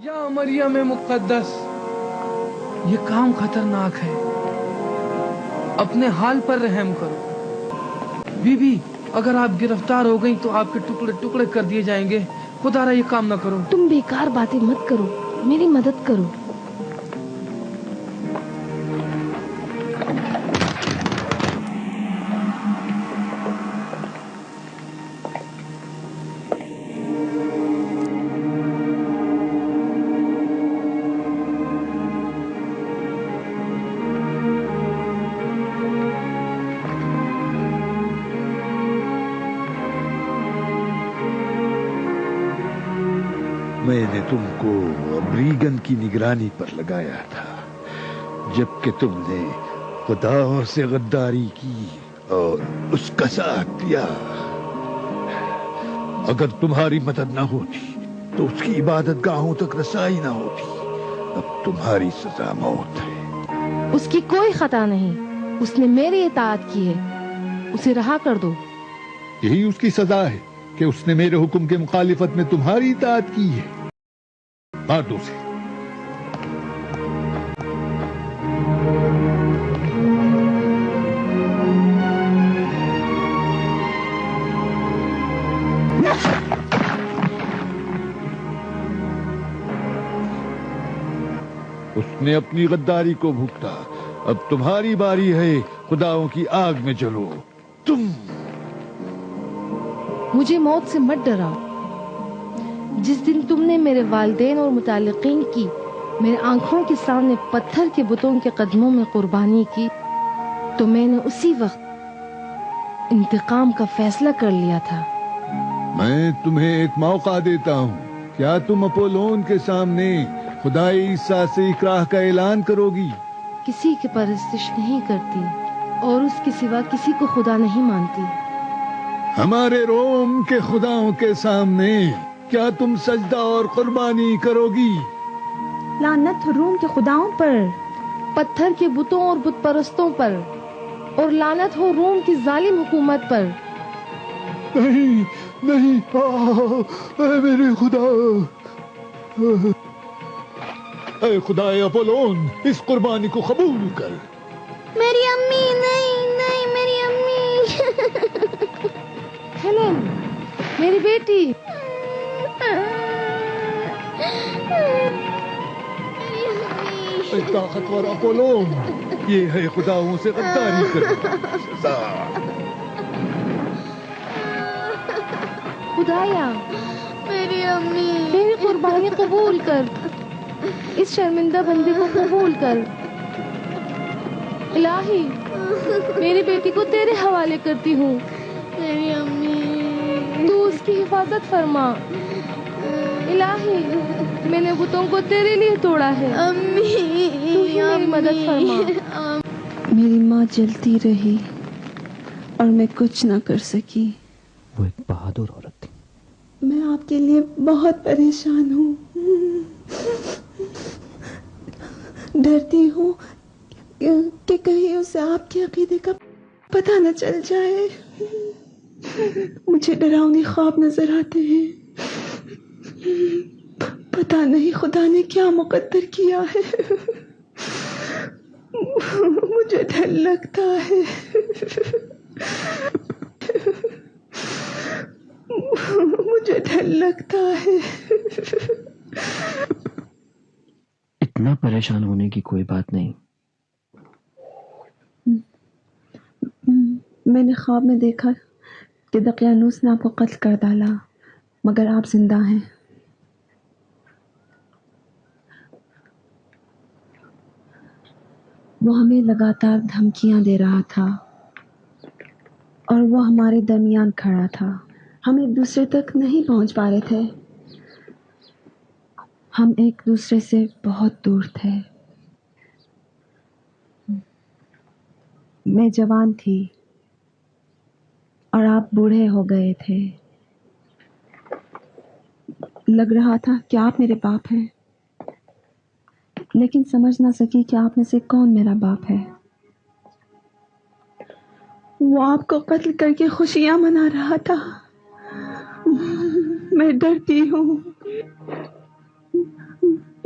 یا مریم مقدس، یہ کام خطرناک ہے، اپنے حال پر رحم کرو۔ بی بی، اگر آپ گرفتار ہو گئی تو آپ کے ٹکڑے ٹکڑے کر دیے جائیں گے، خدا را یہ کام نہ کرو۔ تم بیکار باتیں مت کرو، میری مدد کرو۔ میں نے تم کو ابریگن کی نگرانی پر لگایا تھا، جبکہ تم نے خدا سے غداری کی اور اس کا ساتھ دیا۔ اگر تمہاری مدد نہ ہوتی تو اس کی عبادت گاہوں تک رسائی نہ ہوتی۔ اب تمہاری سزا موت ہے۔ اس کی کوئی خطا نہیں، اس نے میری اطاعت کی ہے، اسے رہا کر دو۔ یہی اس کی سزا ہے کہ اس نے میرے حکم کے مخالفت میں تمہاری اطاعت کی ہے۔ مار دو اسے۔ اس نے اپنی غداری کو بھگتا، اب تمہاری باری ہے، خداؤں کی آگ میں جلو۔ تم مجھے موت سے مت ڈراؤ۔ جس دن تم نے میرے والدین اور متعلقین کی میرے آنکھوں کے سامنے پتھر کے بتوں کے قدموں میں قربانی کی تو میں نے اسی وقت انتقام کا فیصلہ کر لیا تھا۔ میں تمہیں ایک موقع دیتا ہوں، کیا تم اپولون کے سامنے خدائی عیسیٰ سے اکراہ کا اعلان کرو گی؟ کسی کی پرستش نہیں کرتی اور اس کے سوا کسی کو خدا نہیں مانتی۔ ہمارے روم کے خداؤں کے سامنے کیا تم سجدہ اور قربانی کرو گی؟ لعنت ہو روم کے خداؤں پر، پتھر کے بتوں اور بت پرستوں پر، اور لعنت ہو روم کی ظالم حکومت پر۔ نہیں نہیں، اے میرے خدا، اے خدا اپولون، اس قربانی کو قبول کر۔ میری امی، نہیں نہیں، میری امی۔ ہیلن، میری بیٹی۔ اے طاقتور اپولون، یہ ہے خداؤں سے غداری کرنے کی سزا۔ خدایا، میری امی، میری قربانی قبول کر، اس شرمندہ بندے کو قبول کر۔ الہی، میری بیٹی کو تیرے حوالے کرتی ہوں، میری امی، تو اس کی حفاظت فرما۔ الہی، میں نے بتوں کو تیرے لیے توڑا ہے، امی، تو ہی میری مدد فرما۔ میری ماں جلتی رہی اور میں کچھ نہ کر سکی۔ وہ ایک بہادر عورت تھی۔ میں آپ کے لیے بہت پریشان ہوں، ڈرتی ہوں کہ کہیں اسے آپ کے عقیدے کا پتہ نہ چل جائے۔ مجھے ڈراؤنے خواب نظر آتے ہیں، پتہ نہیں خدا نے کیا مقدر کیا ہے۔ مجھے ڈر لگتا ہے، مجھے ڈر لگتا ہے۔ اتنا پریشان ہونے کی کوئی بات نہیں۔ میں نے خواب میں دیکھا کہ دقیانوس نے آپ کو قتل کر ڈالا، مگر آپ زندہ ہیں۔ وہ ہمیں لگاتار دھمکیاں دے رہا تھا اور وہ ہمارے درمیان کھڑا تھا۔ ہم ایک دوسرے تک نہیں پہنچ پا رہے تھے، ہم ایک دوسرے سے بہت دور تھے۔ میں جوان تھی اور آپ بوڑھے ہو گئے تھے۔ لگ رہا تھا کہ آپ میرے باپ ہیں، لیکن سمجھ نہ سکی کہ آپ میں سے کون میرا باپ ہے۔ وہ آپ کو قتل کر کے خوشیاں منا رہا تھا۔ میں ڈرتی ہوں،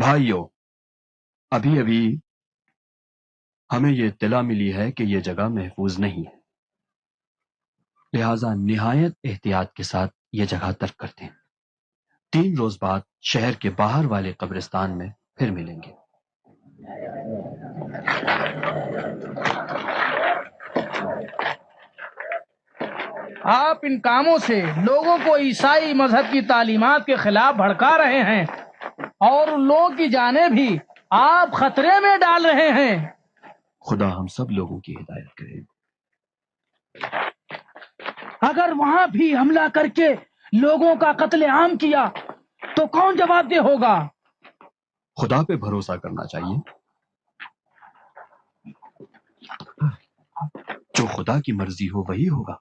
بھائیو، ابھی ابھی ہمیں یہ اطلاع ملی ہے کہ یہ جگہ محفوظ نہیں ہے، لہذا نہایت احتیاط کے ساتھ یہ جگہ ترک کرتے ہیں۔ 3 روز بعد شہر کے باہر والے قبرستان میں پھر ملیں گے۔ آپ ان کاموں سے لوگوں کو عیسائی مذہب کی تعلیمات کے خلاف بھڑکا رہے ہیں اور ان لوگوں کی جانیں بھی آپ خطرے میں ڈال رہے ہیں۔ خدا ہم سب لوگوں کی ہدایت کرے۔ اگر وہاں بھی حملہ کر کے لوگوں کا قتل عام کیا تو کون جواب دہ ہوگا؟ خدا پہ بھروسہ کرنا چاہیے، جو خدا کی مرضی ہو وہی ہوگا۔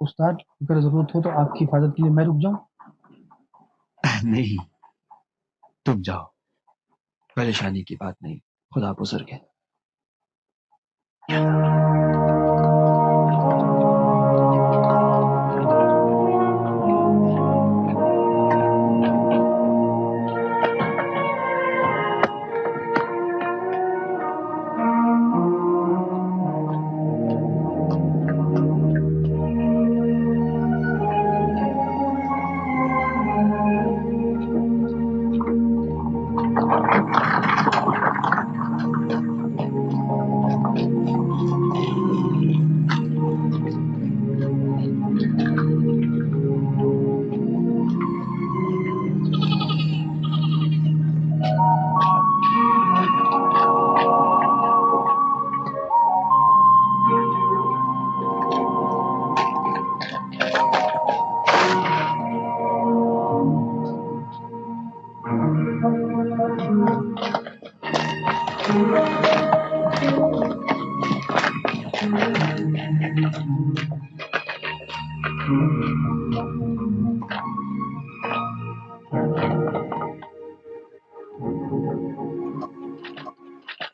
استاد، اگر ضرورت ہو تو آپ کی حفاظت کے لیے میں رک جاؤں؟ نہیں، تم جاؤ، پریشانی کی بات نہیں، خدا بزرگ ہے۔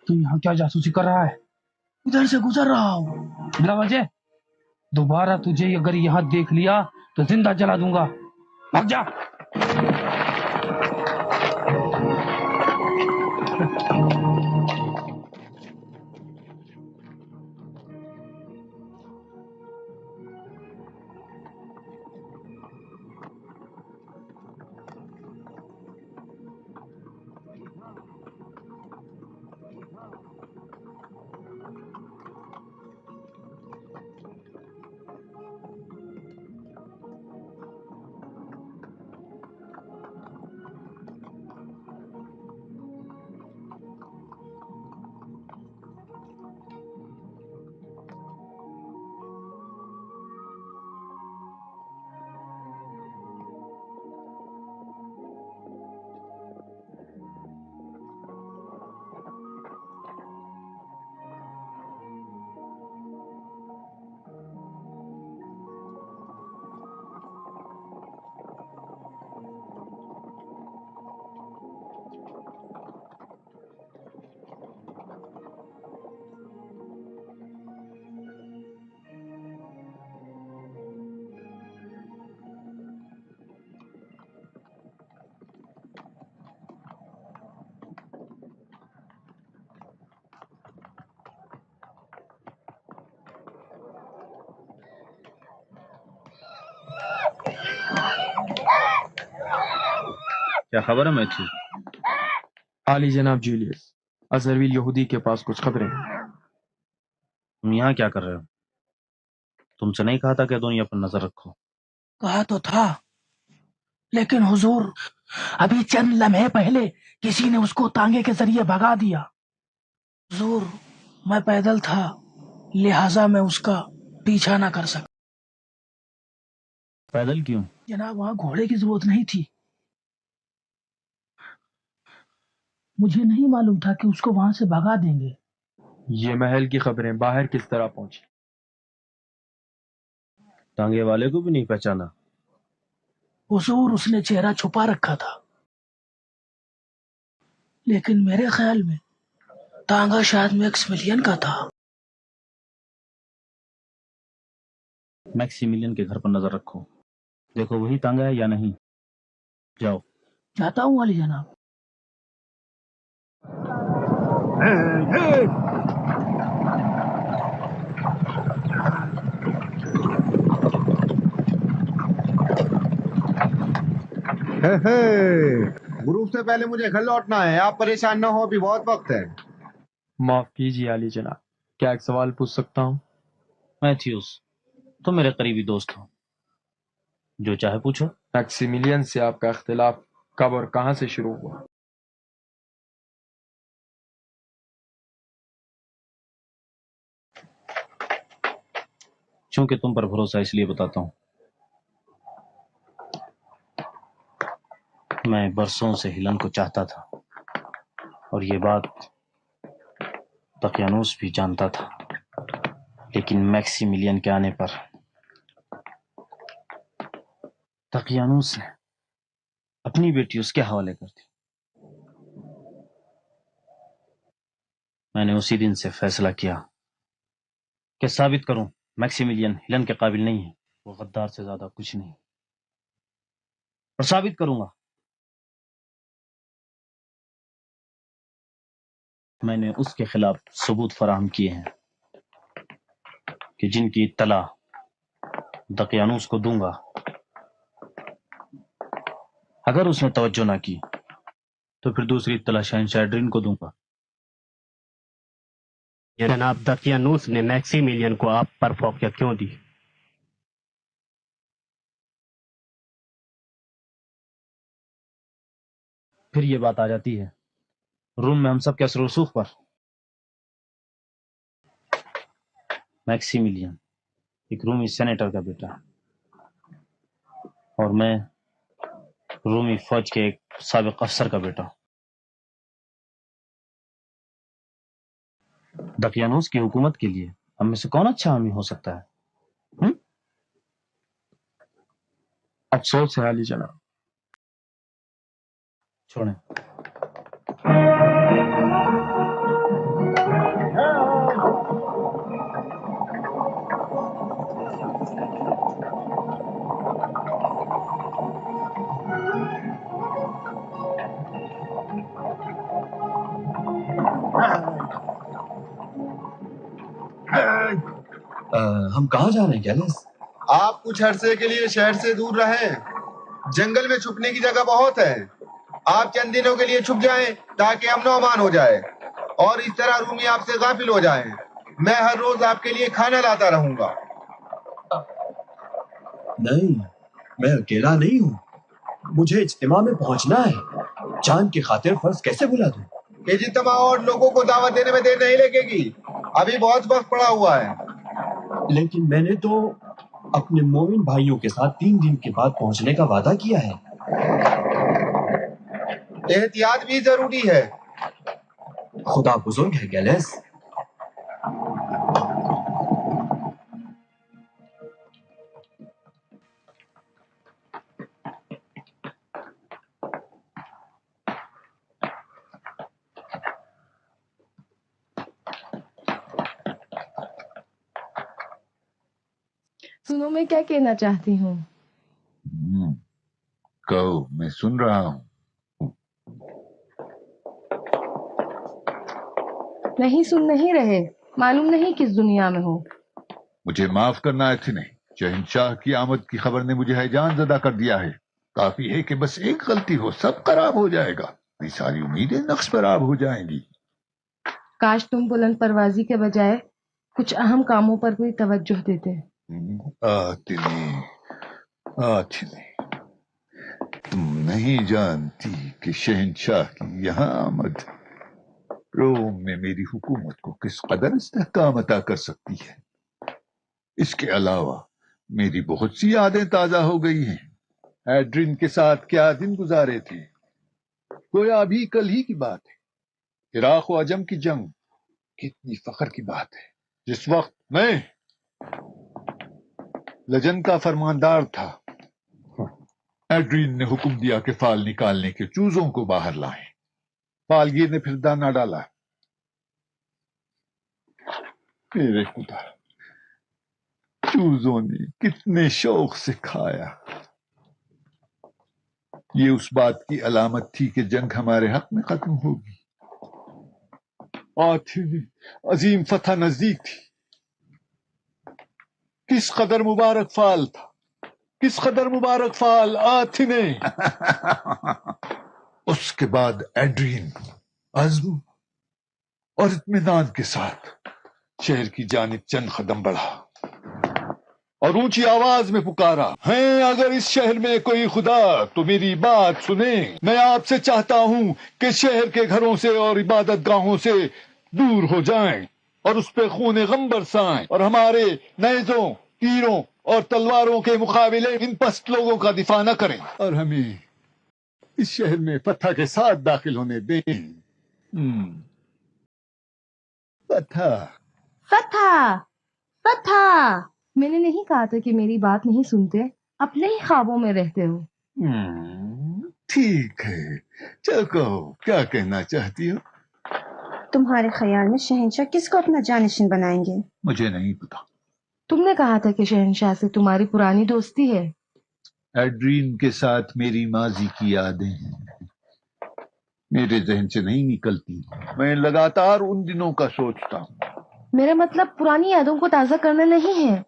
تو یہاں کیا جاسوسی کر رہا ہے؟ ادھر سے گزر رہا ہوں بلا وجہ۔ دوبارہ تجھے اگر یہاں دیکھ لیا تو زندہ جلا دوں گا۔ بھاگ جا۔ کیا خبر ہے میتھیو؟ عالی جناب جولیس، ازرویل یہودی کے پاس کچھ خبریں ہیں۔ تم یہاں کیا کر رہے ہو؟ تم سے نہیں کہا تھا کہ دنیا پر نظر رکھو؟ کہا تو تھا، لیکن حضور ابھی چند لمحے پہلے کسی نے اس کو تانگے کے ذریعے بھگا دیا۔ حضور میں پیدل تھا، لہٰذا میں اس کا پیچھا نہ کر سکا۔ پیدل کیوں؟ جناب وہاں گھوڑے کی ضرورت نہیں تھی، مجھے نہیں معلوم تھا کہ اس کو وہاں سے بھگا دیں گے۔ یہ محل کی خبریں باہر کس طرح پہنچی؟ ٹانگے والے کو بھی نہیں پہچانا؟ حضور اس نے چہرہ چھپا رکھا تھا، لیکن میرے خیال میں تانگا شاید میکسیملین کا تھا۔ میکسیملین کے گھر پر نظر رکھو، دیکھو وہی تانگا ہے یا نہیں۔ جاؤ۔ جاتا ہوں علی جناب۔ غروب سے پہلے مجھے گھر لوٹنا ہے. آپ پریشان نہ ہو, ابھی بہت وقت ہے. معاف کیجیے عالی جناب, کیا ایک سوال پوچھ سکتا ہوں؟ میتھیوس, تم میرے قریبی دوست ہو, جو چاہے پوچھو. میکسیملین سے آپ کا اختلاف کب اور کہاں سے شروع ہوا؟ چونکہ تم پر بھروسہ اس لیے بتاتا ہوں. میں برسوں سے ہیلن کو چاہتا تھا, اور یہ بات دقیانوس بھی جانتا تھا, لیکن میکسیملین کے آنے پر دقیانوس نے اپنی بیٹی اس کے حوالے کر دی. میں نے اسی دن سے فیصلہ کیا کہ ثابت کروں میکسیملین ہیلن کے قابل نہیں ہے, وہ غدار سے زیادہ کچھ نہیں, اور ثابت کروں گا. میں نے اس کے خلاف ثبوت فراہم کیے ہیں کہ جن کی اطلاع دقیانوس کو دوں گا. اگر اس نے توجہ نہ کی تو پھر دوسری اطلاع شہنشاہ ایڈرین کو دوں گا. جناب, دقیانوس نے میکسیملین کو آپ پر فوقیت کیوں دی؟ پھر یہ بات آ جاتی ہے روم میں ہم سب کے اثر و رسوخ پر. میکسیملین ایک رومی سینیٹر کا بیٹا, اور میں رومی فوج کے ایک سابق افسر کا بیٹا. دقیانوس کی حکومت کے لیے ہم میں سے کون اچھا حامی ہو سکتا ہے؟ افسوس ہے عالی جناب. چھوڑیں. ہم کہاں جا رہے ہیں گیلس؟ آپ کچھ عرصے کے لیے شہر سے دور رہیں. جنگل میں چھپنے کی جگہ بہت ہے. آپ چند دنوں کے لیے چھپ جائیں تاکہ امن و امان ہو جائے, اور اس طرح رومی آپ سے غافل ہو جائیں. میں ہر روز آپ کے لیے کھانا لاتا رہوں گا. نہیں, میں اکیلا نہیں ہوں, مجھے اجتماع میں پہنچنا ہے. جان کی خاطر فرض کیسے بھلا دوں؟ اجتماع اور لوگوں کو دعوت دینے میں دیر نہیں لگے گی. ابھی بہت وقت پڑا ہوا ہے. لیکن میں نے تو اپنے مومن بھائیوں کے ساتھ 3 دن کے بعد پہنچنے کا وعدہ کیا ہے. احتیاط بھی ضروری ہے. خدا بزرگ ہے گیلس. سنو, میں کیا کہنا چاہتی ہوں. کہو, میں سن رہا ہوں. نہیں سن نہیں رہے, معلوم نہیں کس دنیا میں ہو. مجھے معاف کرنا ایتھنے, شہنشاہ کی آمد کی خبر نے مجھے ہیجان زدہ کر دیا ہے. کافی ہے کہ بس ایک غلطی ہو, سب خراب ہو جائے گا. میری ساری امیدیں نقص پر آب ہو جائیں گی. کاش تم بلند پروازی کے بجائے کچھ اہم کاموں پر بھی توجہ دیتے. آتھنے, تم نہیں جانتی کہ شہنشاہ کی یہاں آمد روم میں میری حکومت کو کس قدر استحکام عطا کر سکتی ہے. اس کے علاوہ میری بہت سی یادیں تازہ ہو گئی ہیں. ایڈرین کے ساتھ کیا دن گزارے تھے, گویا ابھی کل ہی کی بات ہے. عراق و عجم کی جنگ, کتنی فخر کی بات ہے. جس وقت میں لجن کا فرماندار تھا, ایڈرین نے حکم دیا کہ فال نکالنے کے چوزوں کو باہر لائیں. فالگیر نے پھر دانا ڈالا. میرے خدا, چوزوں نے کتنے شوق سے کھایا. یہ اس بات کی علامت تھی کہ جنگ ہمارے حق میں ختم ہوگی, آتھن عظیم فتح نزدیک تھی. کس قدر مبارک فعال تھا، کس قدر مبارک فعال آتھنے. اس کے بعد ایڈرین عزم اور اطمینان کے ساتھ شہر کی جانب چند قدم بڑھا اور اونچی آواز میں پکارا، ہیں اگر اس شہر میں کوئی خدا تو میری بات سنیں. میں آپ سے چاہتا ہوں کہ شہر کے گھروں سے اور عبادت گاہوں سے دور ہو جائیں اور اس پہ خون غم برسائیں اور ہمارے نیزوں، تیروں اور تلواروں کے مقابلے ان پست لوگوں کا دفاع نہ کریں اور ہمیں اس شہر میں فتح کے ساتھ داخل ہونے دیں. فتح فتح فتح. میں نے نہیں کہا تھا کہ میری بات نہیں سنتے، اپنے ہی خوابوں میں رہتے ہو. ٹھیک ہے، چل کہو کیا کہنا چاہتی ہو. تمہارے خیال میں شہنشاہ کس کو اپنا جانشین بنائیں گے؟ مجھے نہیں پتا. تم نے کہا تھا کہ شہنشاہ سے تمہاری پرانی دوستی ہے. ایڈرین کے ساتھ میری ماضی کی یادیں میرے ذہن سے نہیں نکلتی. میں لگاتار ان دنوں کا سوچتا ہوں. میرا مطلب پرانی یادوں کو تازہ کرنا نہیں ہے.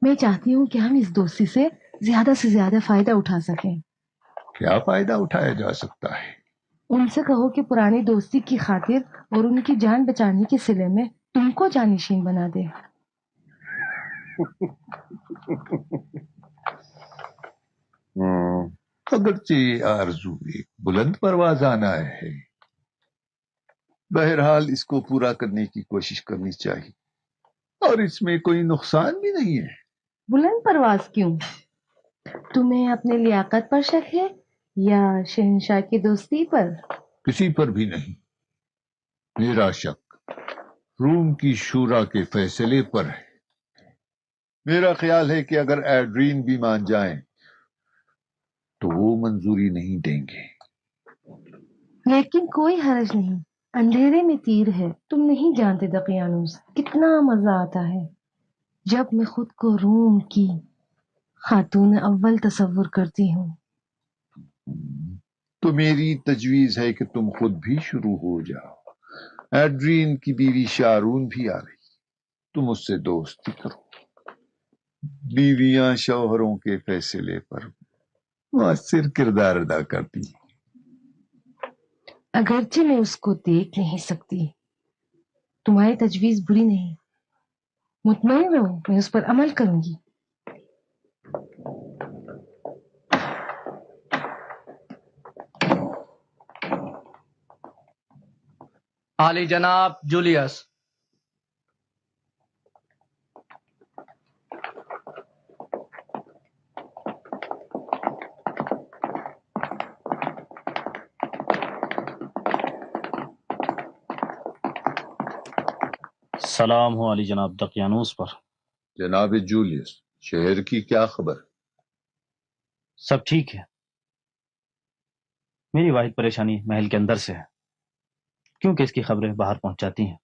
میں چاہتی ہوں کہ ہم اس دوستی سے زیادہ فائدہ اٹھا سکیں. کیا فائدہ اٹھایا جا سکتا ہے؟ ان سے کہو کہ پرانی دوستی کی خاطر اور ان کی جان بچانے کے صلے میں تم کو جانشین بنا دے. اگرچہ آرزو ایک بلند پروازانہ ہے، بہرحال اس کو پورا کرنے کی کوشش کرنی چاہیے اور اس میں کوئی نقصان بھی نہیں ہے. بلند پرواز کیوں؟ تمہیں اپنے لیاقت پر شک ہے یا شہنشاہ کی دوستی پر؟ کسی پر بھی نہیں. میرا شک روم کی شورا کے فیصلے پر ہے. میرا خیال ہے کہ اگر ایڈرین بھی مان جائیں تو وہ منظوری نہیں دیں گے. لیکن کوئی حرج نہیں، اندھیرے میں تیر ہے. تم نہیں جانتے دقیانوس کتنا مزہ آتا ہے جب میں خود کو روم کی خاتون اول تصور کرتی ہوں. تو میری تجویز ہے کہ تم خود بھی شروع ہو جاؤ. ایڈرین کی بیوی شارون بھی آ رہی، تم اس سے دوستی کرو. بیویاں شوہروں کے فیصلے پر مؤثر کردار ادا کرتی ہیں. اگرچہ میں اس کو دیکھ نہیں سکتی، تمہاری تجویز بری نہیں. مطمئن رہو، میں اس پر عمل کروں گی. عالی جناب جولیس. سلام ہو علی جناب دقیانوس پر. جناب جولیس، شہر کی کیا خبر؟ سب ٹھیک ہے. میری واحد پریشانی محل کے اندر سے ہے، کیونکہ اس کی خبریں باہر پہنچ جاتی ہیں.